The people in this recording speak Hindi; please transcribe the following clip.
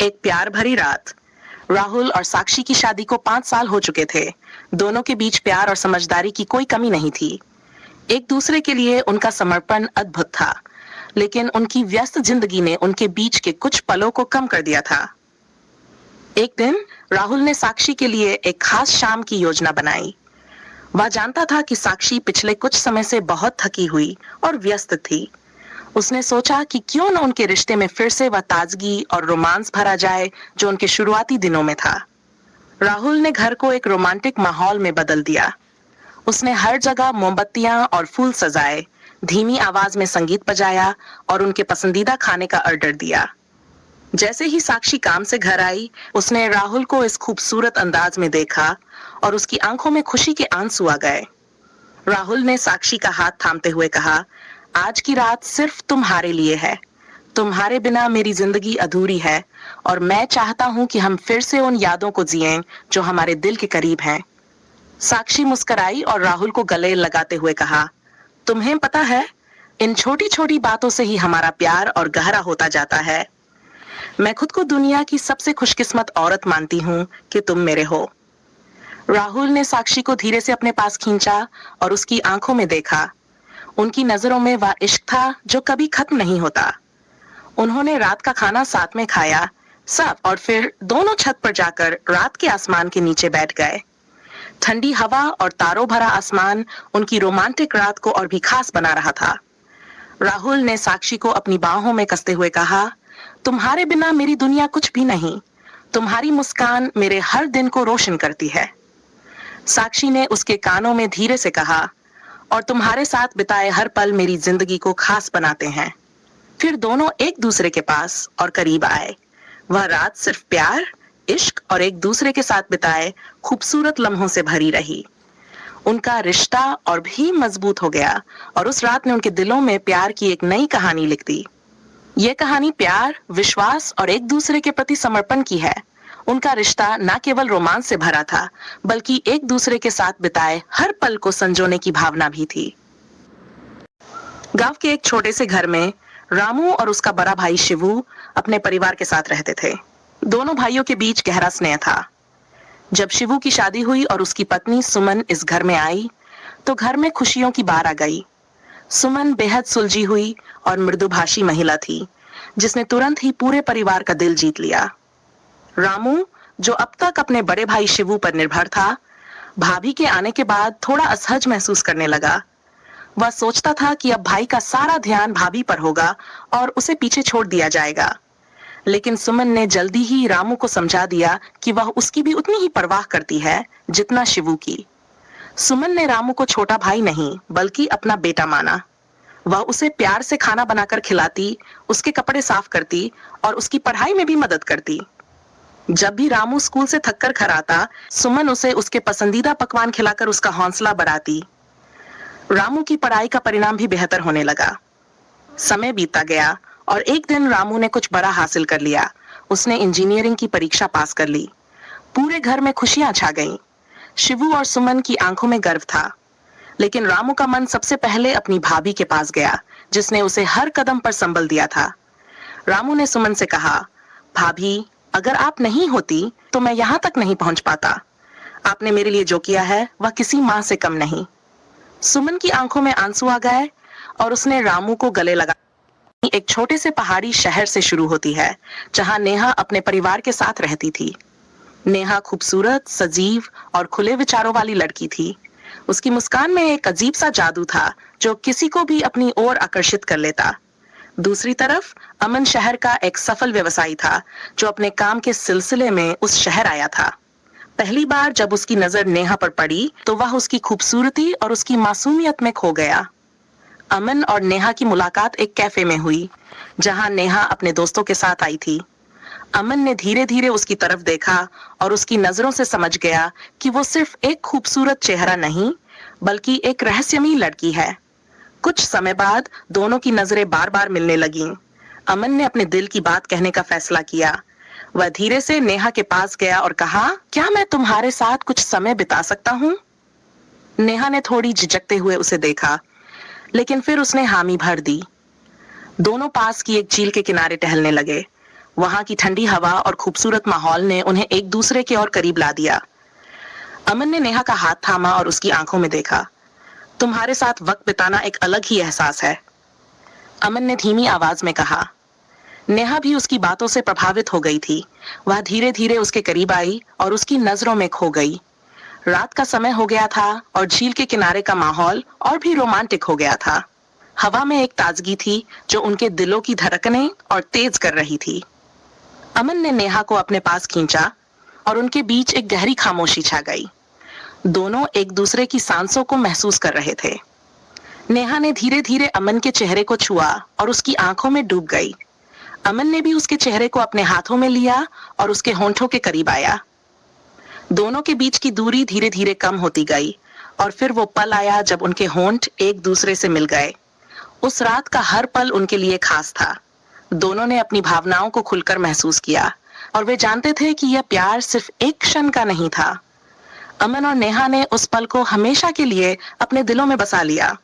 एक प्यार भरी रात। राहुल और साक्षी की शादी को 5 साल हो चुके थे। दोनों के बीच प्यार और समझदारी की कोई कमी नहीं थी। एक दूसरे के लिए उनका समर्पण अद्भुत था, लेकिन उनकी व्यस्त जिंदगी ने उनके बीच के कुछ पलों को कम कर दिया था। एक दिन राहुल ने साक्षी के लिए एक खास शाम की योजना बनाई। वह जानता था कि साक्षी पिछले कुछ समय से बहुत थकी हुई और व्यस्त थी। उसने सोचा कि क्यों न उनके रिश्ते में फिर से वह ताजगी और रोमांस भरा जाए जो उनके शुरुआती दिनों में था। राहुल ने घर को एक रोमांटिक माहौल में बदल दिया। उसने हर जगह मोमबत्तियां और फूल सजाए, धीमी आवाज में संगीत बजाया और उनके पसंदीदा खाने का ऑर्डर दिया। जैसे ही साक्षी काम से घर आई, उसने राहुल को इस खूबसूरत अंदाज में देखा और उसकी आंखों में खुशी के आंसू आ गए। राहुल ने साक्षी का हाथ थामते हुए कहा, आज की रात सिर्फ तुम्हारे लिए है। तुम्हारे बिना मेरी जिंदगी अधूरी है और मैं चाहता हूं कि हम फिर से उन यादों को जिएं जो हमारे दिल के करीब हैं। साक्षी मुस्कुराई और राहुल को गले लगाते हुए कहा, तुम्हें पता है, इन छोटी छोटी बातों से ही हमारा प्यार और गहरा होता जाता है। मैं खुद को दुनिया की सबसे खुशकिस्मत औरत मानती हूँ कि तुम मेरे हो। राहुल ने साक्षी को धीरे से अपने पास खींचा और उसकी आंखों में देखा। उनकी नजरों में वह इश्क था जो कभी खत्म नहीं होता। उन्होंने रात का खाना साथ में खाया, सब, और फिर दोनों छत पर जाकर रात के आसमान के नीचे बैठ गए। ठंडी हवा और तारों भरा आसमान उनकी रोमांटिक रात को और भी खास बना रहा था। राहुल ने साक्षी को अपनी बाहों में कसते हुए कहा, तुम्हारे बिना मेरी दुनिया कुछ भी नहीं। तुम्हारी मुस्कान मेरे हर दिन को रोशन करती है। साक्षी ने उसके कानों में धीरे से कहा, और तुम्हारे साथ बिताए हर पल मेरी जिंदगी को खास बनाते हैं। फिर दोनों एक दूसरे के पास और करीब आए। वह रात सिर्फ प्यार, इश्क और एक दूसरे के साथ बिताए खूबसूरत लम्हों से भरी रही। उनका रिश्ता और भी मजबूत हो गया और उस रात ने उनके दिलों में प्यार की एक नई कहानी लिख दी। यह कहानी प्यार, विश्वास और एक दूसरे के प्रति समर्पण की है। उनका रिश्ता न केवल रोमांस से भरा था, बल्कि एक दूसरे के साथ बिताए हर पल को संजोने की भावना भी थी। गांव के एक छोटे से घर में रामू और उसका बड़ा भाई शिवू अपने परिवार के साथ रहते थे। दोनों भाइयों के बीच गहरा स्नेह था। जब शिवू की शादी हुई और उसकी पत्नी सुमन इस घर में आई, तो घर में खुशियों की बार आ गई। सुमन बेहद सुलझी हुई और मृदुभाषी महिला थी, जिसने तुरंत ही पूरे परिवार का दिल जीत लिया। रामू, जो अब तक अपने बड़े भाई शिवू पर निर्भर था, भाभी के आने के बाद थोड़ा असहज महसूस करने लगा। वह सोचता था कि अब भाई का सारा ध्यान भाभी पर होगा और उसे पीछे छोड़ दिया जाएगा। लेकिन सुमन ने जल्दी ही रामू को समझा दिया कि वह उसकी भी उतनी ही परवाह करती है जितना शिवू की। सुमन ने रामू को छोटा भाई नहीं, बल्कि अपना बेटा माना। वह उसे प्यार से खाना बनाकर खिलाती, उसके कपड़े साफ करती और उसकी पढ़ाई में भी मदद करती। जब भी रामू स्कूल से थककर घर आता, सुमन उसे उसके पसंदीदा पकवान खिलाकर उसका हौसला बढ़ाती। रामू की पढ़ाई का परिणाम भी बेहतर होने लगा। समय बीतता गया और एक दिन रामू ने कुछ बड़ा हासिल कर लिया। उसने इंजीनियरिंग की परीक्षा पास कर ली। पूरे घर में खुशियां छा गईं। शिवू और सुमन की आंखों में गर्व था, लेकिन रामू का मन सबसे पहले अपनी भाभी के पास गया, जिसने उसे हर कदम पर संबल दिया था। रामू ने सुमन से कहा, भाभी, अगर आप नहीं होती तो मैं यहाँ तक नहीं पहुंच पाता। आपने मेरे लिए जो किया है वह किसी माँ से कम नहीं। सुमन की आंखों में आंसू आ गए और उसने रामू को गले लगा। एक छोटे से पहाड़ी शहर से शुरू होती है, जहां नेहा अपने परिवार के साथ रहती थी। नेहा खूबसूरत, सजीव और खुले विचारों वाली लड़की थी। उसकी मुस्कान में एक अजीब सा जादू था जो किसी को भी अपनी ओर आकर्षित कर लेता। दूसरी तरफ अमन शहर का एक सफल व्यवसायी था जो अपने काम के सिलसिले में उस शहर आया था। पहली बार जब उसकी नजर नेहा पर पड़ी तो वह उसकी खूबसूरती और उसकी मासूमियत में खो गया। अमन और नेहा की मुलाकात एक कैफे में हुई, जहां नेहा अपने दोस्तों के साथ आई थी। अमन ने धीरे धीरे उसकी तरफ देखा और उसकी नजरों से समझ गया कि वो सिर्फ एक खूबसूरत चेहरा नहीं, बल्कि एक रहस्यमयी लड़की है। कुछ समय बाद दोनों की नजरें बार बार मिलने लगीं। अमन ने अपने दिल की बात कहने का फैसला किया। वह धीरे से नेहा के पास गया और कहा, क्या मैं तुम्हारे साथ कुछ समय बिता सकता हूँ? नेहा ने थोड़ी झिझकते हुए उसे देखा, लेकिन फिर उसने हामी भर दी। दोनों पास की एक झील के किनारे टहलने लगे। वहां की ठंडी हवा और खूबसूरत माहौल ने उन्हें एक दूसरे के और करीब ला दिया। अमन ने नेहा का हाथ थामा और उसकी आंखों में देखा। तुम्हारे साथ वक्त बिताना एक अलग ही एहसास है, अमन ने धीमी आवाज में कहा। नेहा भी उसकी बातों से प्रभावित हो गई थी। वह धीरे धीरे उसके करीब आई और उसकी नजरों में खो गई। रात का समय हो गया था और झील के किनारे का माहौल और भी रोमांटिक हो गया था। हवा में एक ताजगी थी जो उनके दिलों की धड़कनें और तेज कर रही थी। अमन ने नेहा को अपने पास खींचा और उनके बीच एक गहरी खामोशी छा गई। दोनों एक दूसरे की सांसों को महसूस कर रहे थे। नेहा ने धीरे धीरे अमन के चेहरे को छुआ और उसकी आंखों में डूब गई। अमन ने भी उसके चेहरे को अपने हाथों में लिया और उसके होंठों के करीब आया। दोनों के बीच की दूरी धीरे धीरे कम होती गई और फिर वो पल आया जब उनके होंठ एक दूसरे से मिल गए। उस रात का हर पल उनके लिए खास था। दोनों ने अपनी भावनाओं को खुलकर महसूस किया और वे जानते थे कि यह प्यार सिर्फ एक क्षण का नहीं था। अमन और नेहा ने उस पल को हमेशा के लिए अपने दिलों में बसा लिया।